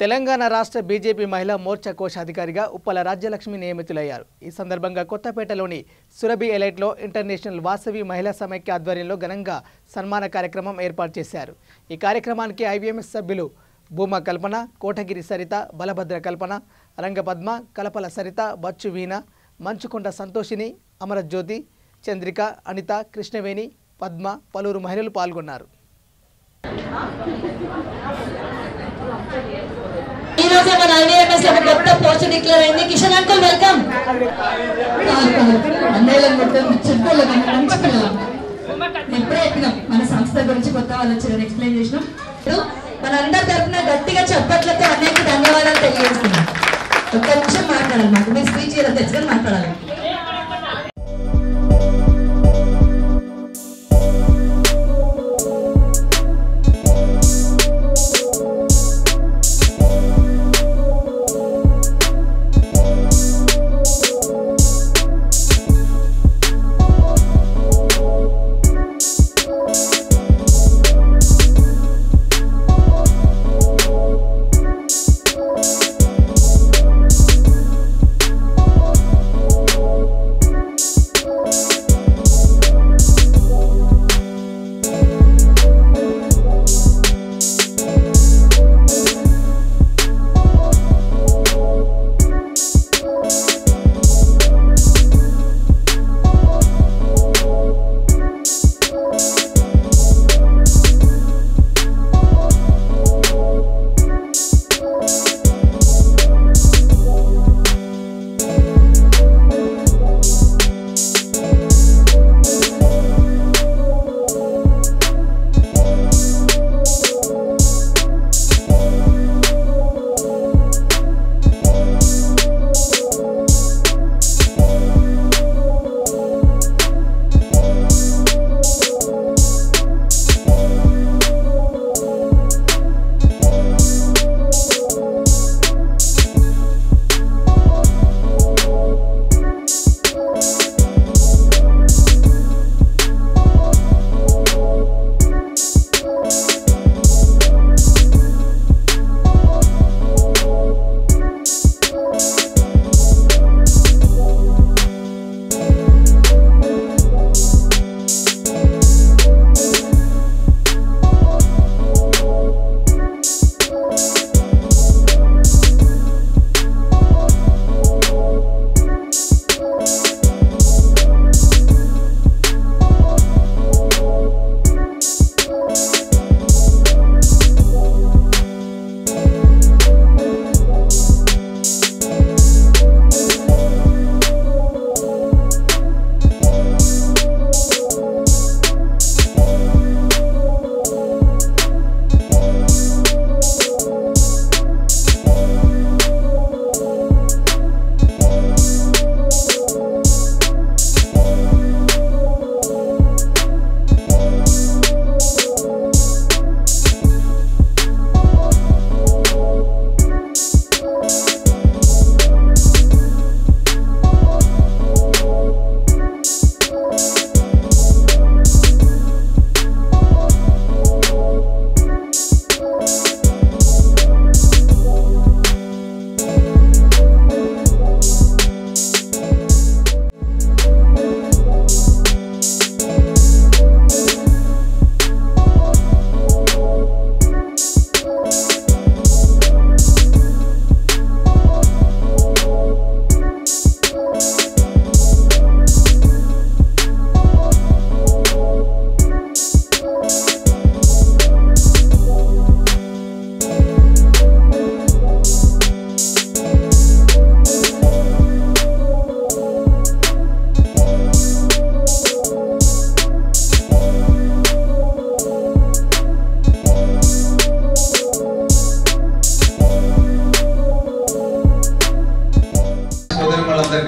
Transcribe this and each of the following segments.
తెలంగాణ రాష్ట్ర బీజేపీ మహిళా మోర్చా కోశాధికారిగా ఉప్పల రాజ్యలక్ష్మి నియమితులయ్యారు. ఈ సందర్భంగా కొత్తపేటలోని సురభి ఎలైట్లో ఇంటర్నేషనల్ వాసవి మహిళా సమైక్య ఆధ్వర్యంలో ఘనంగా సన్మాన కార్యక్రమం ఏర్పాటు చేశారు. ఈ కార్యక్రమానికి ఐవీఎంఎస్ సభ్యులు భూమా కల్పన, కోటగిరి సరిత, బలభద్ర కల్పన, రంగపద్మ, కలపల సరిత, బచ్చు వీణ, మంచుకొండ సంతోషిని, అమరజ్యోతి, చంద్రిక, అనిత, కృష్ణవేణి, పద్మ పలువురు మహిళలు పాల్గొన్నారు. ఈ రోజు మన ఐవీఎంఎస్ లో కొత్త పోస్ట్ డిక్లేర్ అయింది. Kishan uncle welcome. అన్నయ్యలను మొత్తం చెప్పలేదు, మంచి పిల్లలు ఎప్పుడే చెప్పినాం. మన సంస్థ గురించి కొత్త వాళ్ళు వచ్చి ఎక్స్ప్లెయిన్ చేసినాం. మన అందరి తరఫున గట్టిగా చప్పట్లతో అన్నయ్యకి ధన్యవాదాలు తెలియజేస్తున్నాం. ఒక్క నిమిషం మాట్లాడాలి, మాకు మీ స్పీచ్ ఏదో తెచ్చుకొని మాట్లాడాలి.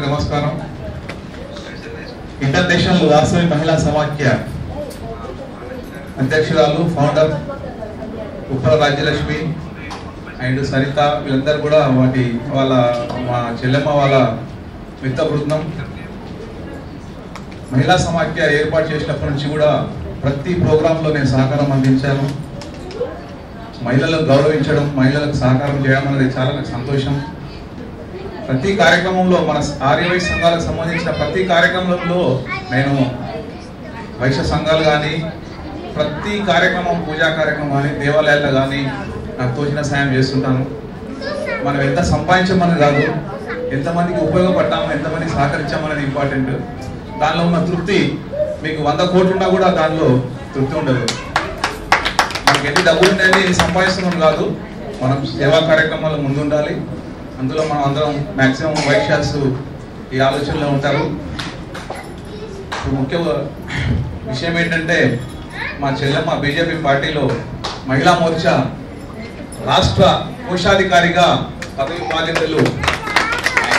నమస్కారం. ఇంటర్నేషనల్ వాసవి మహిళా సమాఖ్య అధ్యక్షురాలు ఫౌండర్ ఉప్పల రాజ్యలక్ష్మి అండ్ సరిత వీళ్ళందరూ కూడా మా చెల్లెమ్మ వాళ్ళ మిత్ర బృందం మహిళా సమాఖ్య ఏర్పాటు చేసినప్పటి నుంచి కూడా ప్రతి ప్రోగ్రాంలో నేను సహకారం అందించాను. మహిళలకు గౌరవించడం, మహిళలకు సహకారం చేయడం అనేది చాలా నాకు సంతోషం. ప్రతి కార్యక్రమంలో మన ఆర్యవైశ్య సంఘాలకు సంబంధించిన ప్రతి కార్యక్రమంలో నేను వైశ్య సంఘాలు కానీ ప్రతి కార్యక్రమం, పూజా కార్యక్రమం కానీ, దేవాలయాల్లో కానీ నాకు తోచిన సాయం చేస్తుంటాను. మనం ఎంత సంపాదించామని కాదు, ఎంతమందికి ఉపయోగపడ్డాము, ఎంతమందికి సహకరించామనేది ఇంపార్టెంట్. దానిలో ఉన్న తృప్తి మీకు 100 కోట్లు ఉన్నా కూడా దానిలో తృప్తి ఉండదు. మనకి ఎన్ని డబ్బులు ఉన్నాయని సంపాదిస్తున్నాం కాదు, మనం సేవా కార్యక్రమాలు ముందుండాలి. అందులో మనం అందరం మ్యాక్సిమం వైశ్యాస్ ఈ ఆలోచనలో ఉంటారు. ముఖ్య విషయం ఏంటంటే మా చెల్లెమ్మ బీజేపీ పార్టీలో మహిళా మోర్చా రాష్ట్ర కోశాధికారిగా పదవి బాధ్యతలు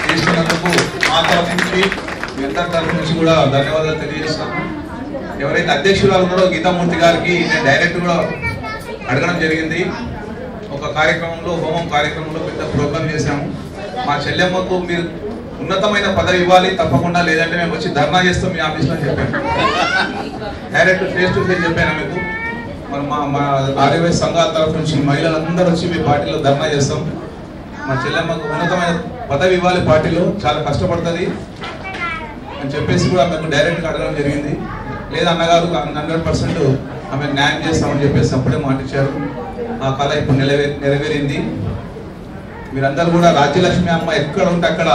చేస్తున్నందుకు మా తరఫు నుంచి, మీ అందరి తరఫు నుంచి కూడా ధన్యవాదాలు తెలియజేస్తాను. ఎవరైతే అధ్యక్షురాలు ఉన్నారో గీతామూర్తి గారికి నేను డైరెక్ట్ కూడా అడగడం జరిగింది. ఒక కార్యక్రమంలో, హోమం కార్యక్రమంలో పెద్ద ప్రోగ్రామ్ చేశాము. మా చెల్లెమ్మకు మీరు ఉన్నతమైన పదవి ఇవ్వాలి తప్పకుండా, లేదంటే మేము వచ్చి ధర్నా చేస్తాం మీ ఆఫీస్లో అని చెప్పాను. డైరెక్ట్ ఫేస్ టు ఫేస్ చెప్పాను మీకు. మరి మా ఆర్యవైశ్య సంఘాల తరఫు నుంచి మహిళలందరూ వచ్చి మీ పార్టీలో ధర్నా చేస్తాం. మా చెల్లెమ్మకు ఉన్నతమైన పదవి ఇవ్వాలి, పార్టీలో చాలా కష్టపడుతుంది అని చెప్పేసి కూడా మేము డైరెక్ట్గా అడగడం జరిగింది. లేదా అన్నగారు 100% ఆమె న్యాయం చేస్తామని చెప్పేసి అప్పుడే మాటిచ్చారు. ఆ కళ ఇప్పుడు నెరవేరింది. మీరందరూ కూడా రాజ్యలక్ష్మి అమ్మ ఎక్కడ ఉంటే అక్కడ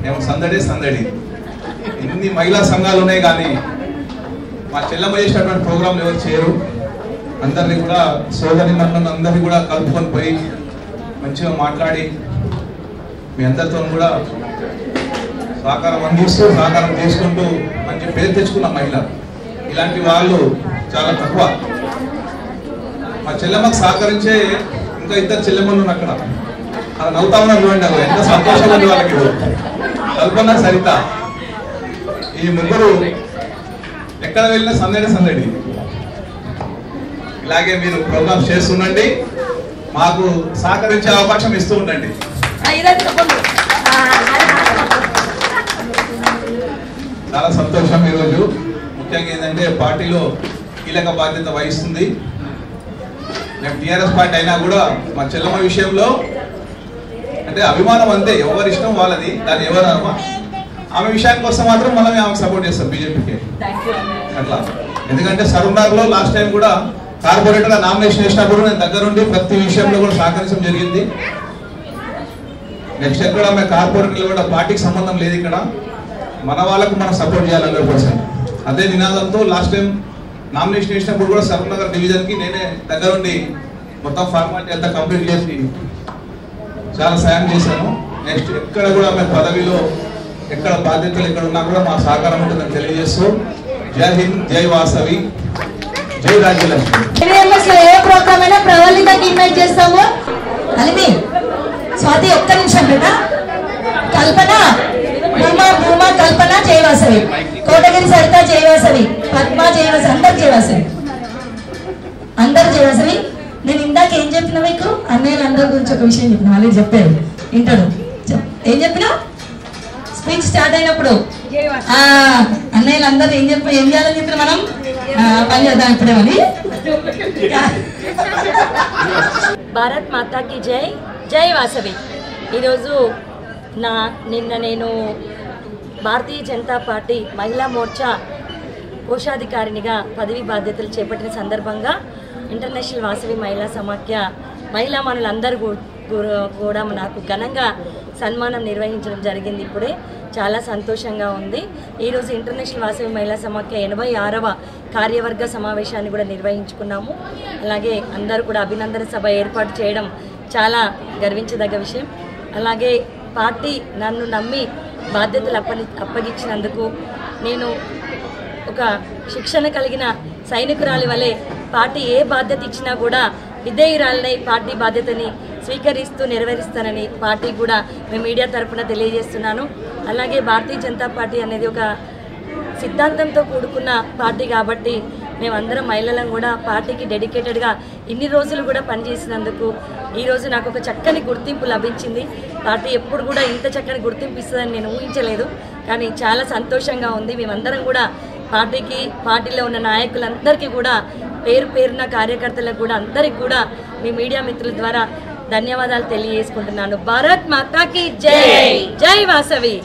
మేము సందడి. ఎన్ని మహిళా సంఘాలు ఉన్నాయి కానీ మా చెల్లెమ్మ చేసినటువంటి ప్రోగ్రాంలు ఎవరు చేయరు. అందరినీ కూడా సోదరి మరణం అందరినీ కూడా కలుపుకొని పోయి మంచిగా మాట్లాడి మీ అందరితో కూడా సహకారం అందిస్తూ, సహకారం చేసుకుంటూ మంచి పేరు తెచ్చుకున్న మహిళ. ఇలాంటి వాళ్ళు చాలా తక్కువ. మా చెల్లెమ్మకు సహకరించే ఇంకా 2 చెల్లెమ్మలు ఉన్నారు అక్కడ. అలా నవ్వుతా ఉన్నారు చూడండి, అవి ఎంత సంతోషంగా ఉంది వాళ్ళకి. కల్పన, సరిత, ఈ ముగ్గురు ఎక్కడ వెళ్ళినా సందడి. ఇలాగే మీరు ప్రోగ్రామ్స్ చేస్తుండండి, మాకు సహకరించే అవకాశం ఇస్తూ ఉండండి. చాలా సంతోషం. ఈరోజు ముఖ్యంగా ఏంటంటే పార్టీలో కీలక బాధ్యత వహిస్తుంది. మేము టీఆర్ఎస్ పార్టీ అయినా కూడా మా చెల్లమ్మ విషయంలో అంటే అభిమానం అంతే, ఎవరి ఇష్టం వాళ్ళది, దాన్ని ఎవరు ఆమె విషయానికి వస్తే మాత్రం మనం ఆమెకు సపోర్ట్ చేస్తాం బీజేపీకి అట్లా. ఎందుకంటే సరూర్నగర్లో లాస్ట్ టైం కూడా కార్పొరేటర్గా నామినేషన్ చేసినప్పుడు నేను దగ్గరుండి ప్రతి విషయంలో కూడా సహకరించడం జరిగింది. నెక్స్ట్ ఎక్కడ ఆమె కార్పొరేటర్లు కూడా పార్టీకి సంబంధం లేదు, ఇక్కడ మన వాళ్ళకు మనం సపోర్ట్ చేయాలి 100%. అదే నినాదంతో లాస్ట్ టైం నామినేషన్ చేసినప్పుడు కూడా సరూర్నగర్ డివిజన్కి నేనే దగ్గరుండి మొత్తం ఫార్మాలిటీ అంతా కంప్లీట్ చేసి చాలా సాయం చేశాను. నెక్స్ట్ ఎక్కడ కూడా ఆమె పదవిలో ఎక్కడ బాధ్యతలు ఎక్కడ ఉన్నా కూడా మా సహకారం ఉంటుందని తెలియజేస్తూ జై హింద్, జై వాసవి, జై రాజ్యలక్ష్మి. ఏ ప్రోగ్రామ్ అయినా ప్రవళితకి ఇన్వైట్ చేస్తాము. అలిమి స్వాతి ఒక్క నిమిషం బేటా. కల్పన, భూమా కల్పన, జయవాసవి, కోటగిరి సరిత జయవాసవి, పద్మ జయవాసవి, అందరు జయవాసవి. నేను ఇందాక ఏం చెప్పినా మీకు అన్నయ్యలు అందరి గురించి ఒక విషయం చెప్పిన, వాళ్ళే చెప్పారు వింటాడు. ఏం చెప్పినా స్పీచ్ స్టార్ట్ అయినప్పుడు అన్నయ్యలు అందరూ ఏం చేయాలని చెప్పిన మనం పని చేద్దాం ఇప్పుడేమని. భారత్ మాతాకి జై, జై వాసవి. ఈరోజు నిన్న నేను భారతీయ జనతా పార్టీ మహిళా మోర్చా కోశాధికారినిగా పదవి బాధ్యతలు చేపట్టిన సందర్భంగా ఇంటర్నేషనల్ వాసవి మహిళా సమాఖ్య మహిళా మనులందరూ కూడా నాకు ఘనంగా సన్మానం నిర్వహించడం జరిగింది. ఇప్పుడే చాలా సంతోషంగా ఉంది. ఈరోజు ఇంటర్నేషనల్ వాసవి మహిళా సమాఖ్య 86వ కార్యవర్గ సమావేశాన్ని కూడా నిర్వహించుకున్నాము. అలాగే అందరూ కూడా అభినందన సభ ఏర్పాటు చేయడం చాలా గర్వించదగ్గ విషయం. అలాగే పార్టీ నన్ను నమ్మి బాధ్యతలు అప్పగించినందుకు నేను ఒక శిక్షణ కలిగిన సైనికురాలి వలె పార్టీ ఏ బాధ్యత ఇచ్చినా కూడా విధేయురాలనై పార్టీ బాధ్యతని స్వీకరిస్తూ నెరవేరుస్తానని పార్టీ కూడా మేము మీడియా తరఫున తెలియజేస్తున్నాను. అలాగే భారతీయ జనతా పార్టీ అనేది ఒక సిద్ధాంతంతో కూడుకున్న పార్టీ కాబట్టి మేమందరం మహిళలను కూడా పార్టీకి డెడికేటెడ్గా ఇన్ని రోజులు కూడా పనిచేసినందుకు ఈరోజు నాకు ఒక చక్కని గుర్తింపు లభించింది. పార్టీ ఎప్పుడు కూడా ఇంత చక్కని గుర్తింపు ఇస్తుందని నేను ఊహించలేదు, కానీ చాలా సంతోషంగా ఉంది. మేమందరం కూడా పార్టీలో ఉన్న నాయకులందరికీ కూడా పేరు పేరున కార్యకర్తలకు కూడా అందరికి కూడా మీ మీడియా మిత్రుల ద్వారా ధన్యవాదాలు తెలియజేసుకుంటున్నాను. భారత్ మాతా కీ జై. జై వాసవి.